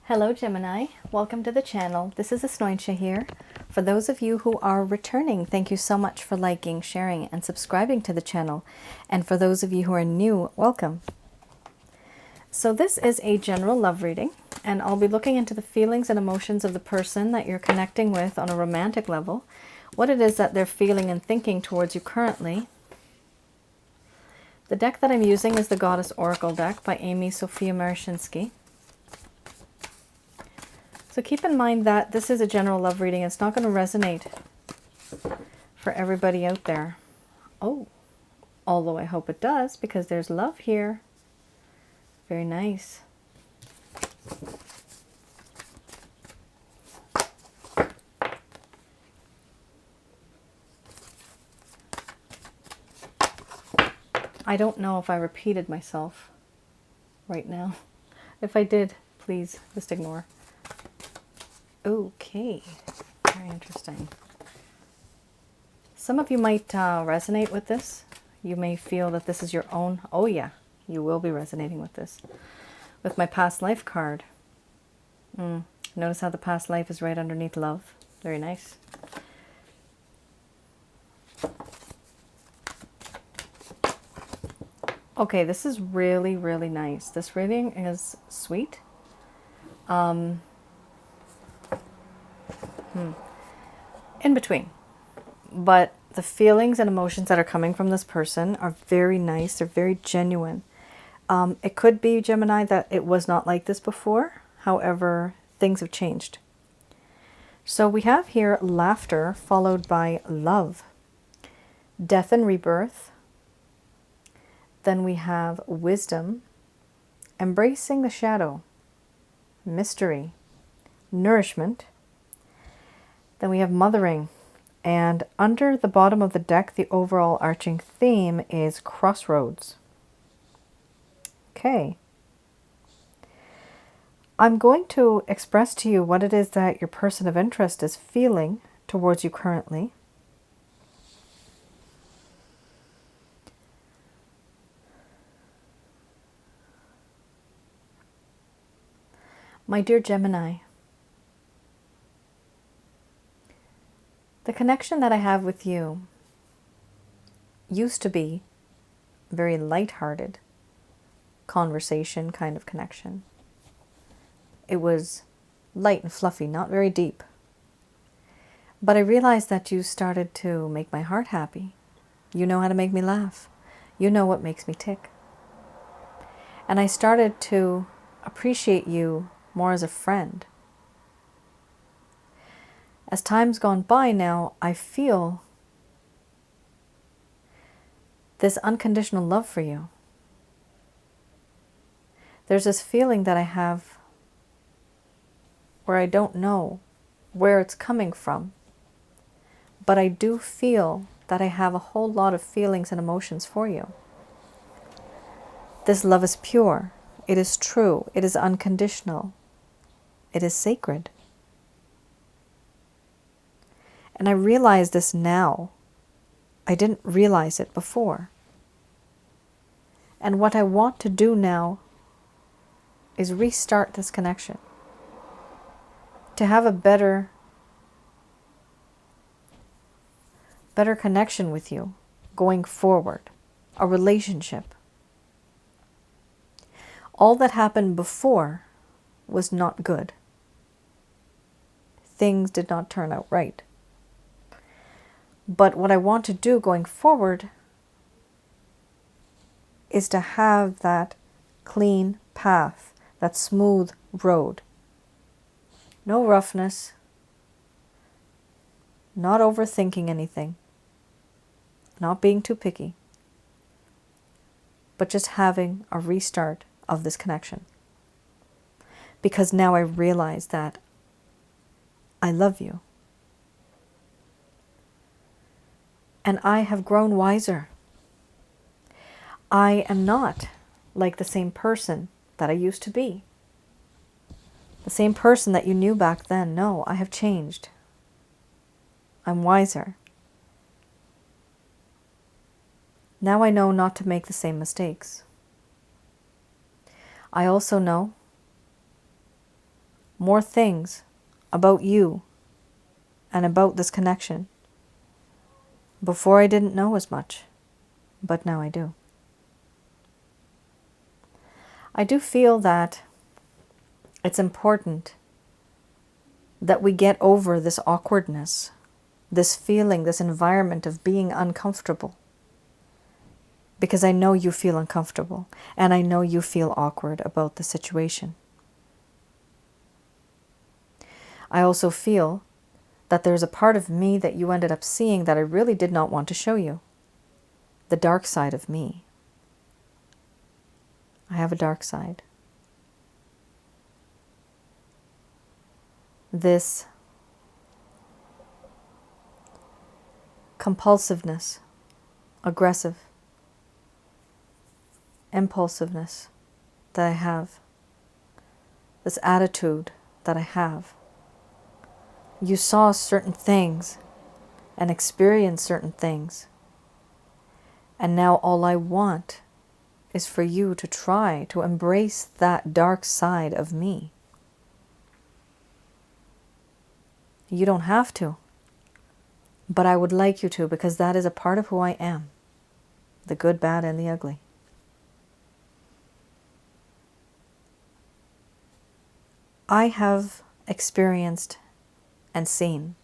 Hello Gemini, welcome to the channel. This is Asnointia here. For those of you who are returning, thank you so much for liking, sharing, and subscribing to the channel. And for those of you who are new, welcome. So this is a general love reading, and I'll be looking into the feelings and emotions of the person that you're connecting with on a romantic level, what it is that they're feeling and thinking towards you currently. The deck that I'm using is the Goddess Oracle deck by Amy Sophia Marashinsky. So keep in mind that this is a general love reading. It's not going to resonate for everybody out there. Oh, although I hope it does, because there's love here. Very nice. I don't know if I repeated myself right now. If I did, please just ignore. Okay, very interesting. Some of you might resonate with this. You may feel that this is your own. Oh yeah, you will be resonating with this. With my past life card. Notice how the past life is right underneath love. Very nice. Okay, this is really, really nice. This reading is sweet. In between. But the feelings and emotions that are coming from this person are very nice. They're very genuine. It could be, Gemini, that it was not like this before. However, things have changed. So we have here laughter followed by love, death and rebirth. Then we have wisdom, embracing the shadow, mystery, nourishment. Then we have mothering. And under the bottom of the deck, the overall arching theme is crossroads. Okay. I'm going to express to you what it is that your person of interest is feeling towards you currently. My dear Gemini, the connection that I have with you used to be a very light-hearted conversation kind of connection. It was light and fluffy, not very deep. But I realized that you started to make my heart happy. You know how to make me laugh. You know what makes me tick. And I started to appreciate you more as a friend. As time's gone by now, I feel this unconditional love for you. There's this feeling that I have where I don't know where it's coming from, but I do feel that I have a whole lot of feelings and emotions for you. This love is pure. It is true. It is unconditional. It is sacred. And I realize this now. I didn't realize it before. And what I want to do now is restart this connection. To have a better connection with you going forward. A relationship. All that happened before was not good. Things did not turn out right. But what I want to do going forward is to have that clean path, that smooth road. No roughness, not overthinking anything, not being too picky, but just having a restart of this connection. Because now I realize that I love you. And I have grown wiser. I am not like the same person that I used to be. The same person that you knew back then. No, I have changed. I'm wiser. Now I know not to make the same mistakes. I also know more things about you and about this connection. Before I didn't know as much, but now I do. I do feel that it's important that we get over this awkwardness, this feeling, this environment of being uncomfortable. Because I know you feel uncomfortable, and I know you feel awkward about the situation. I also feel that there's a part of me that you ended up seeing that I really did not want to show you. The dark side of me. I have a dark side. This compulsiveness, aggressive, impulsiveness that I have, this attitude that I have. You saw certain things and experienced certain things, and now all I want is for you to try to embrace that dark side of me. You don't have to, but I would like you to, because that is a part of who I am, the good, bad, and the ugly. I have experienced and seen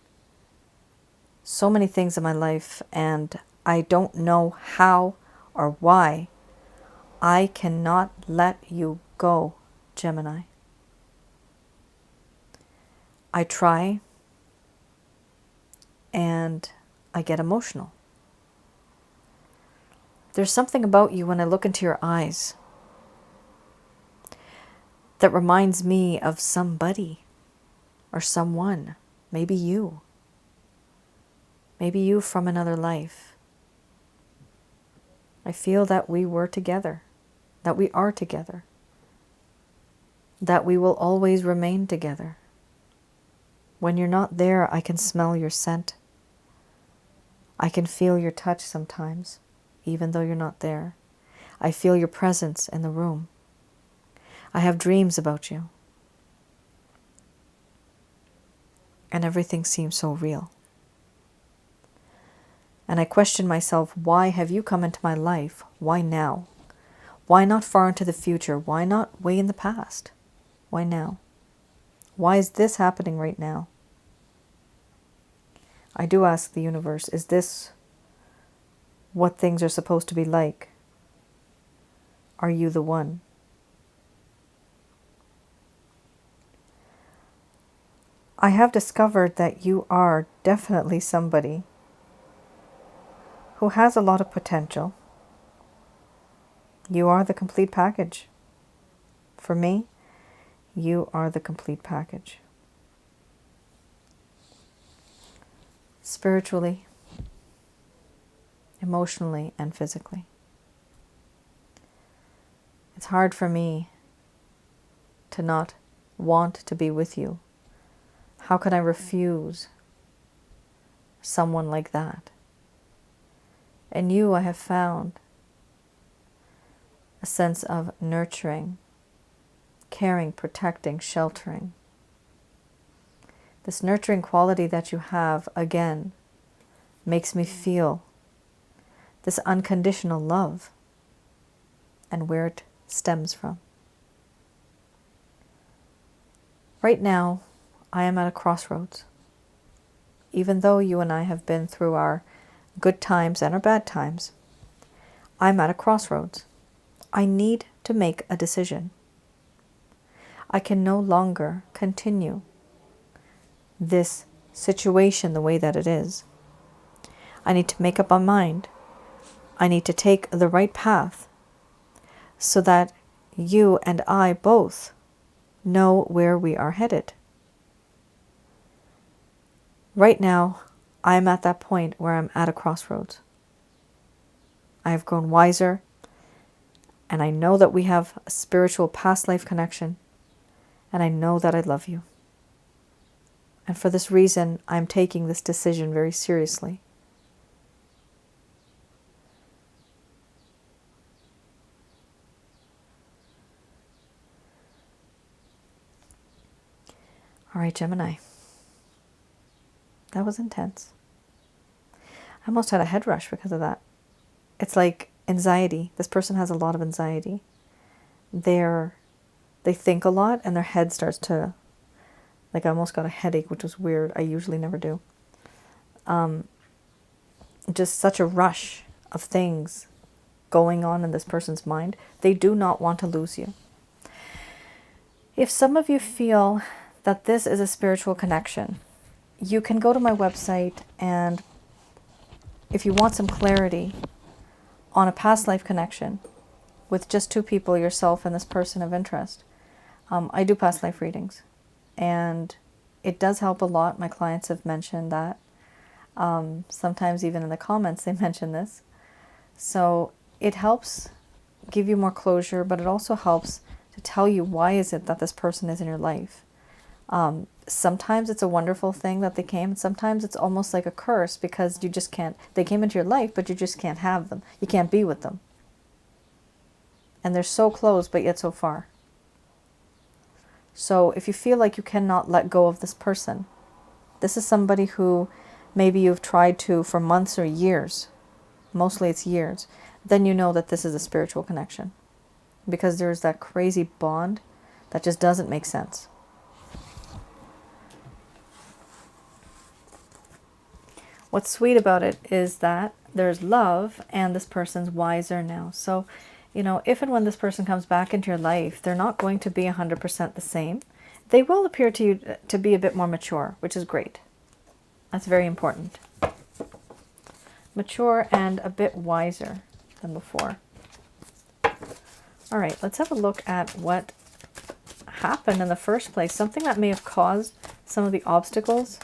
so many things in my life, and I don't know how or why I cannot let you go, Gemini. I try, and I get emotional. There's something about you when I look into your eyes that reminds me of somebody or someone, maybe you. Maybe you from another life. I feel that we were together, that we are together, that we will always remain together. When you're not there, I can smell your scent. I can feel your touch sometimes, even though you're not there. I feel your presence in the room. I have dreams about you. And everything seems so real. And I question myself, why have you come into my life? Why now? Why not far into the future? Why not way in the past? Why now? Why is this happening right now? I do ask the universe, is this what things are supposed to be like? Are you the one? I have discovered that you are definitely somebody who has a lot of potential. You are the complete package. For me, you are the complete package. Spiritually, emotionally, and physically. It's hard for me to not want to be with you. How can I refuse someone like that? In you, I have found a sense of nurturing, caring, protecting, sheltering. This nurturing quality that you have, again, makes me feel this unconditional love and where it stems from. Right now, I am at a crossroads. Even though you and I have been through our good times and our bad times, I'm at a crossroads. I need to make a decision. I can no longer continue this situation the way that it is. I need to make up my mind. I need to take the right path so that you and I both know where we are headed. Right now, I am at that point where I'm at a crossroads. I have grown wiser, and I know that we have a spiritual past life connection, and I know that I love you. And for this reason, I'm taking this decision very seriously. All right, Gemini. That was intense. I almost had a head rush because of that. It's like anxiety. This person has a lot of anxiety. They think a lot and their head starts to, like, I almost got a headache, which was weird. I usually never do. Just such a rush of things going on in this person's mind. They do not want to lose you. If some of you feel that this is a spiritual connection, you can go to my website, and if you want some clarity on a past life connection with just two people, yourself and this person of interest, I do past life readings, and it does help a lot. My clients have mentioned that. Sometimes even in the comments they mention this. So it helps give you more closure, but it also helps to tell you why is it that this person is in your life. Sometimes it's a wonderful thing that they came, and sometimes it's almost like a curse because you just can't, they came into your life, but you just can't have them. You can't be with them. And they're so close, but yet so far. So if you feel like you cannot let go of this person, this is somebody who maybe you've tried to for months or years, mostly it's years, then you know that this is a spiritual connection. Because there's that crazy bond that just doesn't make sense. What's sweet about it is that there's love and this person's wiser now. So, you know, if and when this person comes back into your life, they're not going to be 100% the same. They will appear to you to be a bit more mature, which is great. That's very important. Mature and a bit wiser than before. All right, let's have a look at what happened in the first place. Something that may have caused some of the obstacles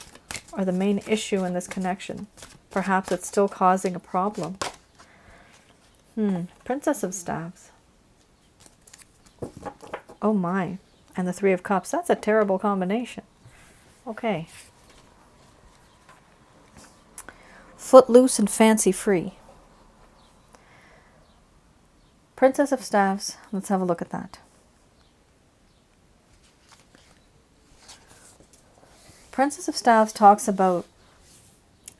or the main issue in this connection. Perhaps it's still causing a problem. Princess of Staves. Oh my. And the Three of Cups. That's a terrible combination. Okay. Footloose and fancy free. Princess of Staves. Let's have a look at that. Princess of Staves talks about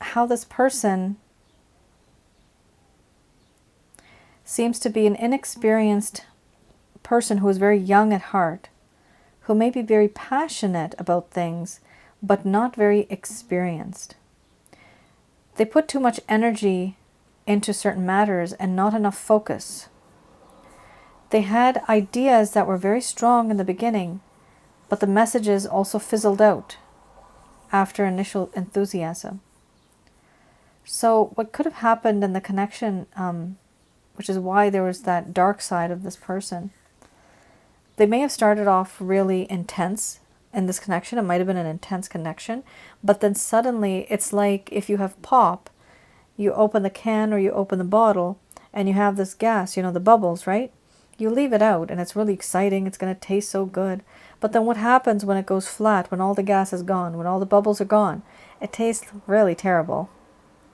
how this person seems to be an inexperienced person who is very young at heart, who may be very passionate about things, but not very experienced. They put too much energy into certain matters and not enough focus. They had ideas that were very strong in the beginning, but the messages also fizzled out after initial enthusiasm. So what could have happened in the connection, which is why there was that dark side of this person, they may have started off really intense in this connection. It might have been an intense connection, but then suddenly it's like if you have pop, you open the can or you open the bottle and you have this gas, you know, the bubbles, right? You leave it out and it's really exciting. It's going to taste so good. But then what happens when it goes flat, when all the gas is gone, when all the bubbles are gone? It tastes really terrible.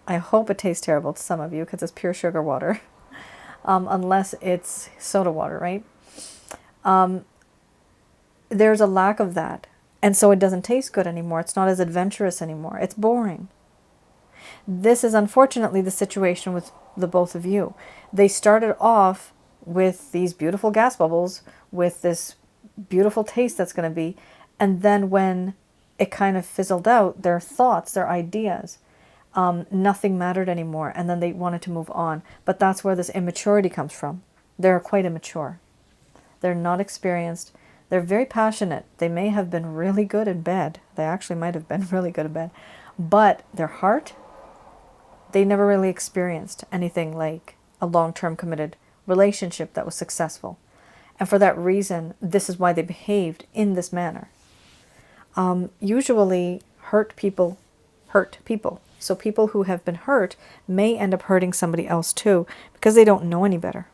I hope it tastes terrible to some of you because it's pure sugar water. Unless it's soda water, right? There's a lack of that. And so it doesn't taste good anymore. It's not as adventurous anymore. It's boring. This is unfortunately the situation with the both of you. They started off with these beautiful gas bubbles, with this beautiful taste that's going to be, and then when it kind of fizzled out, their thoughts, their ideas, nothing mattered anymore, and then they wanted to move on. But that's where this immaturity comes from. They're quite immature. They're not experienced. They're very passionate. They may have been really good in bed. They actually might have been really good in bed. But their heart, they never really experienced anything like a long-term committed relationship that was successful. And for that reason, this is why they behaved in this manner. Usually, hurt people hurt people. So people who have been hurt may end up hurting somebody else too, because they don't know any better.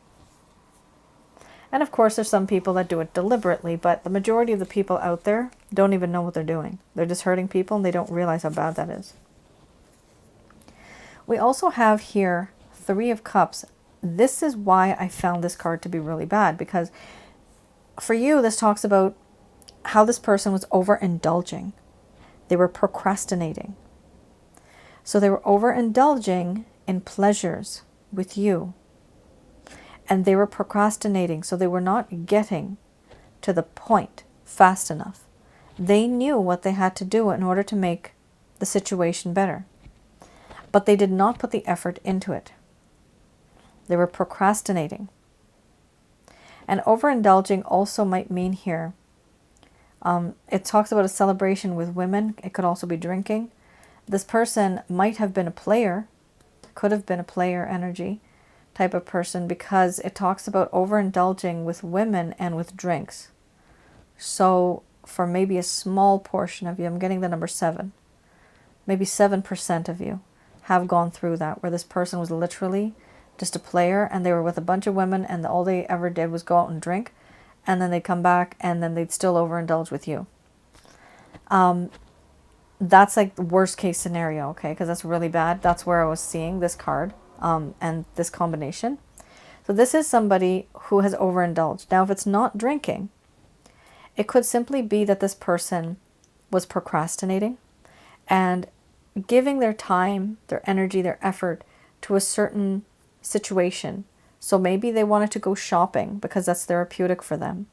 And of course, there's some people that do it deliberately, but the majority of the people out there don't even know what they're doing. They're just hurting people and they don't realize how bad that is. We also have here Three of Cups. This is why I found this card to be really bad, because for you, this talks about how this person was overindulging. They were procrastinating. So they were overindulging in pleasures with you. And they were procrastinating, so they were not getting to the point fast enough. They knew what they had to do in order to make the situation better. But they did not put the effort into it. They were procrastinating. And overindulging also might mean here, it talks about a celebration with women. It could also be drinking. This person might have been a player, could have been a player energy type of person, because it talks about overindulging with women and with drinks. So for maybe a small portion of you, I'm getting the number 7, maybe 7% of you have gone through that, where this person was literally just a player and they were with a bunch of women and all they ever did was go out and drink, and then they'd come back and then they'd still overindulge with you. That's like the worst case scenario, okay? Because that's really bad. That's where I was seeing this card and this combination. So this is somebody who has overindulged. Now, if it's not drinking, it could simply be that this person was procrastinating and giving their time, their energy, their effort to a certain situation. So maybe they wanted to go shopping because that's therapeutic for them,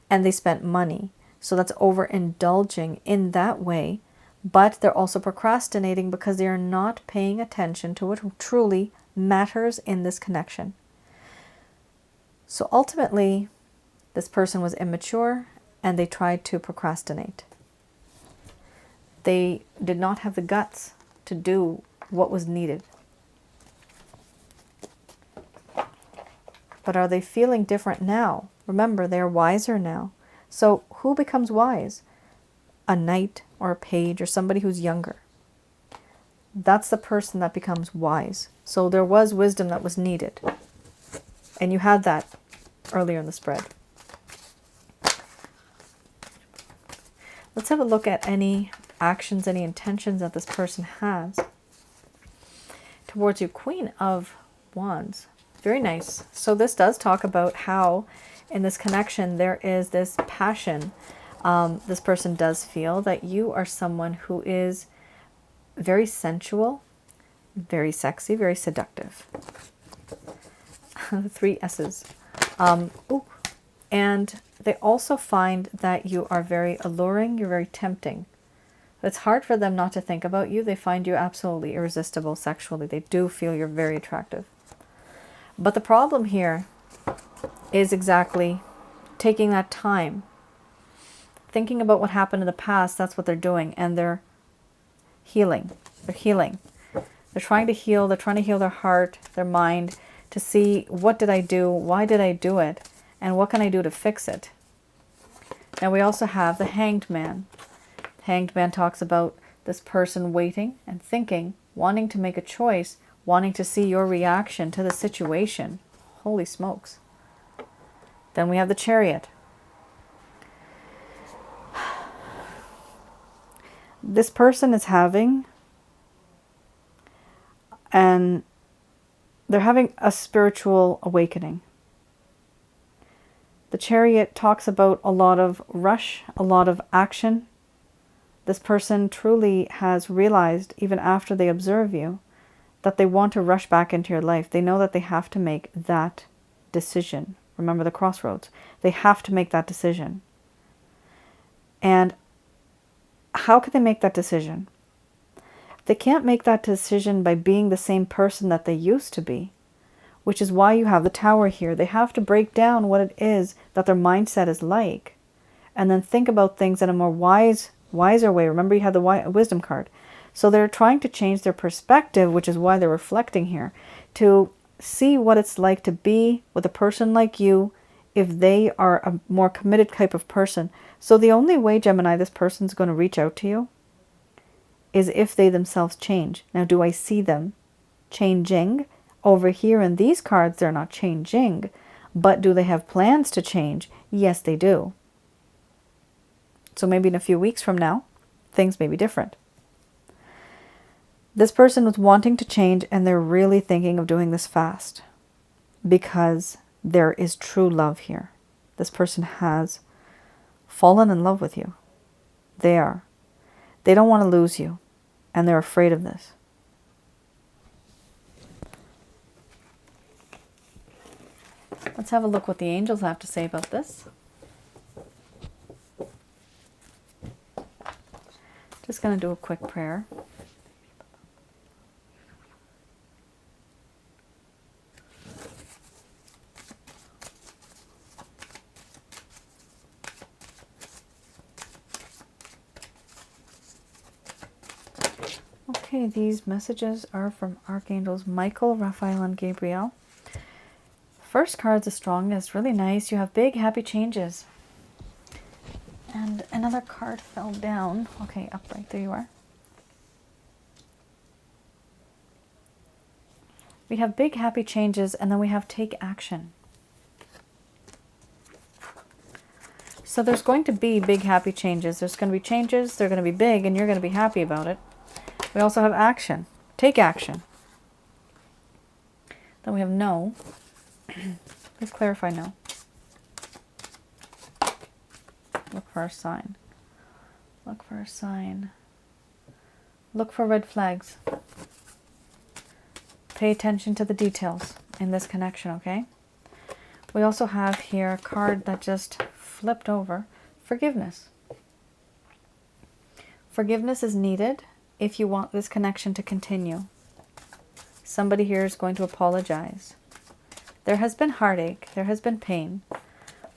and they spent money. So that's overindulging in that way, but they're also procrastinating because they are not paying attention to what truly matters in this connection. So ultimately, this person was immature and they tried to procrastinate. They did not have the guts to do what was needed. But are they feeling different now? Remember, they're wiser now. So who becomes wise? A knight or a page or somebody who's younger. That's the person that becomes wise. So there was wisdom that was needed. And you had that earlier in the spread. Let's have a look at any actions, any intentions that this person has towards you. Queen of Wands. Very nice. So this does talk about how in this connection there is this passion. This person does feel that you are someone who is very sensual, very sexy, very seductive. 3 S's. And they also find that you are very alluring, you're very tempting. It's hard for them not to think about you. They find you absolutely irresistible sexually. They do feel you're very attractive. But the problem here is exactly taking that time, thinking about what happened in the past. That's what they're doing, and they're healing. They're healing. They're trying to heal. They're trying to heal their heart, their mind, to see, what did I do? Why did I do it? And what can I do to fix it? Now we also have the Hanged Man. Hanged Man talks about this person waiting and thinking, wanting to make a choice, wanting to see your reaction to the situation. Holy smokes. Then we have the Chariot. This person is having, and they're having a spiritual awakening. The Chariot talks about a lot of rush, a lot of action. This person truly has realized, even after they observe you, that they want to rush back into your life. They know that they have to make that decision. Remember the crossroads. They have to make that decision. And how can they make that decision? They can't make that decision by being the same person that they used to be, which is why you have the Tower here. They have to break down what it is that their mindset is like, and then think about things in a more wiser way. Remember, you have the wisdom card. So they're trying to change their perspective, which is why they're reflecting here, to see what it's like to be with a person like you if they are a more committed type of person. So the only way, Gemini, this person's going to reach out to you is if they themselves change. Now, do I see them changing? Over here in these cards, they're not changing. But do they have plans to change? Yes, they do. So maybe in a few weeks from now, things may be different. This person was wanting to change, and they're really thinking of doing this fast because there is true love here. This person has fallen in love with you. They are. They don't want to lose you, and they're afraid of this. Let's have a look what the angels have to say about this. Just going to do a quick prayer. Okay, these messages are from Archangels Michael, Raphael, and Gabriel. First card's the strongest, really nice. You have big, happy changes. And another card fell down. Okay, upright, there you are. We have big, happy changes, and then we have take action. So there's going to be big, happy changes. There's going to be changes, they're going to be big, and you're going to be happy about it. We also have action. Take action. Then we have no. Let's clarify no. Look for a sign. Look for a sign. Look for red flags. Pay attention to the details in this connection, okay? We also have here a card that just flipped over. Forgiveness. Forgiveness is needed if you want this connection to continue. Somebody here is going to apologize. There has been heartache. There has been pain.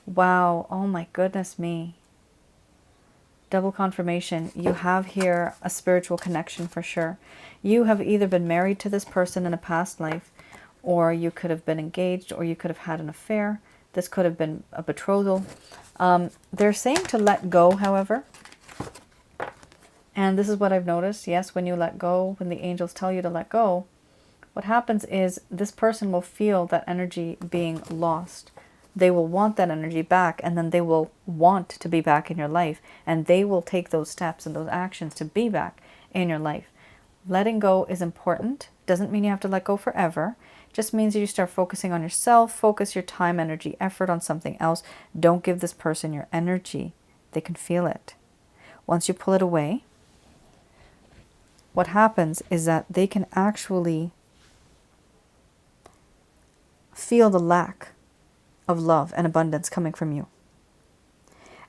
Wow. Oh my goodness me. Double confirmation. You have here a spiritual connection for sure. You have either been married to this person in a past life, or you could have been engaged, or you could have had an affair. This could have been a betrothal. They're saying to let go, however. And this is what I've noticed. Yes, when you let go, when the angels tell you to let go, what happens is this person will feel that energy being lost. They will want that energy back, and then they will want to be back in your life, and they will take those steps and those actions to be back in your life. Letting go is important. Doesn't mean you have to let go forever. Just means you start focusing on yourself, focus your time, energy, effort on something else. Don't give this person your energy. They can feel it. Once you pull it away, what happens is that they can actually feel the lack of love and abundance coming from you.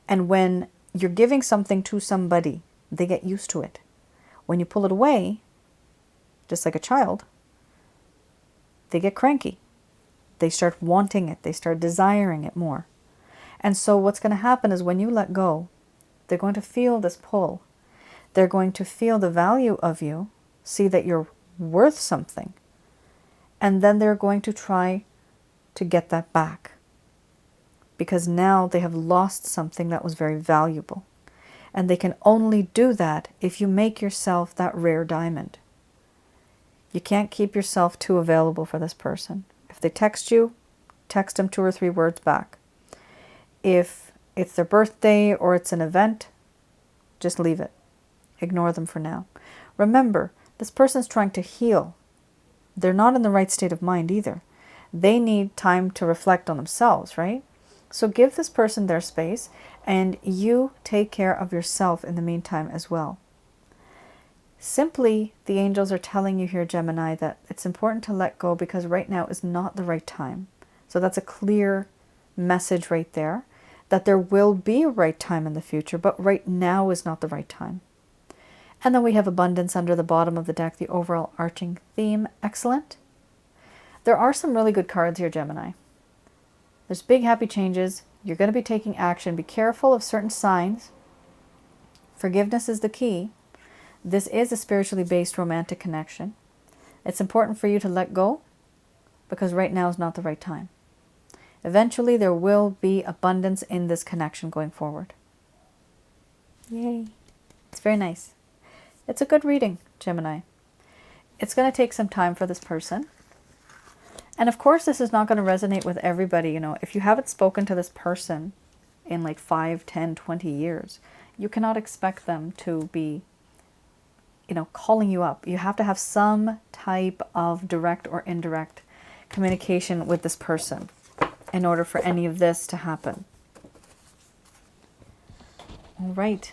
And when you're giving something to somebody, they get used to it. When you pull it away, just like a child, they get cranky. They start wanting it. They start desiring it more. And so what's going to happen is when you let go, they're going to feel this pull. They're going to feel the value of you, see that you're worth something, and then they're going to try to get that back, because now they have lost something that was very valuable. And they can only do that if you make yourself that rare diamond. You can't keep yourself too available for this person. If they text you, text them 2 or 3 words back. If it's their birthday or it's an event, just leave it. Ignore them for now. Remember, this person's trying to heal. They're not in the right state of mind either. They need time to reflect on themselves, right? So give this person their space, and you take care of yourself in the meantime as well. Simply, the angels are telling you here, Gemini, that it's important to let go because right now is not the right time. So that's a clear message right there, that there will be a right time in the future, but right now is not the right time. And then we have abundance under the bottom of the deck, the overall arching theme. Excellent. There are some really good cards here, Gemini. There's big happy changes. You're going to be taking action. Be careful of certain signs. Forgiveness is the key. This is a spiritually based romantic connection. It's important for you to let go because right now is not the right time. Eventually, there will be abundance in this connection going forward. Yay. It's very nice. It's a good reading, Gemini. It's going to take some time for this person. And of course, this is not going to resonate with everybody. You know, if you haven't spoken to this person in like 5, 10, 20 years, you cannot expect them to be, you know, calling you up. You have to have some type of direct or indirect communication with this person in order for any of this to happen. All right.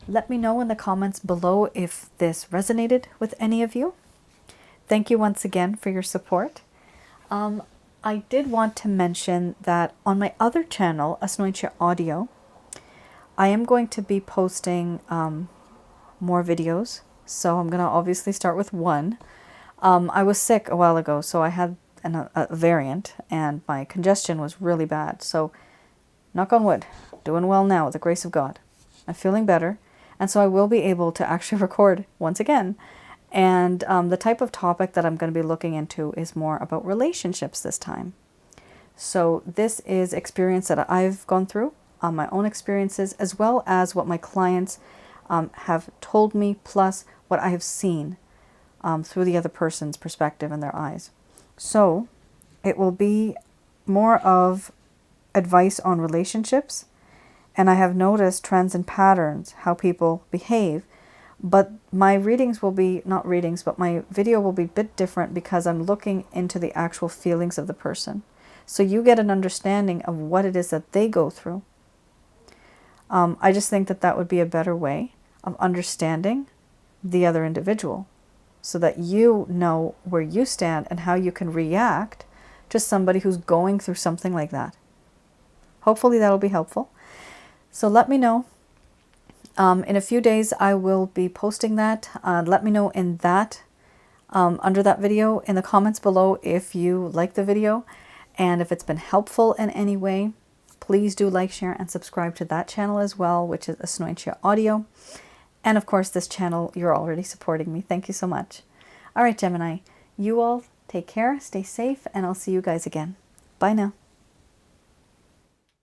Let me know in the comments below if this resonated with any of you. Thank you once again for your support. I did want to mention that on my other channel, Asnointia Audio, I am going to be posting more videos. So I'm going to obviously start with one. I was sick a while ago, so I had a variant, and my congestion was really bad. So knock on wood, doing well now with the grace of God. I'm feeling better, and so I will be able to actually record once again. And the type of topic that I'm going to be looking into is more about relationships this time. So this is experience that I've gone through, my own experiences, as well as what my clients have told me, plus what I have seen through the other person's perspective and their eyes. So it will be more of advice on relationships, and I have noticed trends and patterns, how people behave. But my readings will be, not readings, but my video will be a bit different because I'm looking into the actual feelings of the person. So you get an understanding of what it is that they go through. I just think that that would be a better way of understanding the other individual, so that you know where you stand and how you can react to somebody who's going through something like that. Hopefully that'll be helpful. So let me know. In a few days, I will be posting that. Let me know in that, under that video, in the comments below, if you like the video and if it's been helpful in any way. Please do like, share, and subscribe to that channel as well, which is Asnointia Audio. And of course, this channel, you're already supporting me. Thank you so much. All right, Gemini, you all take care, stay safe, and I'll see you guys again. Bye now.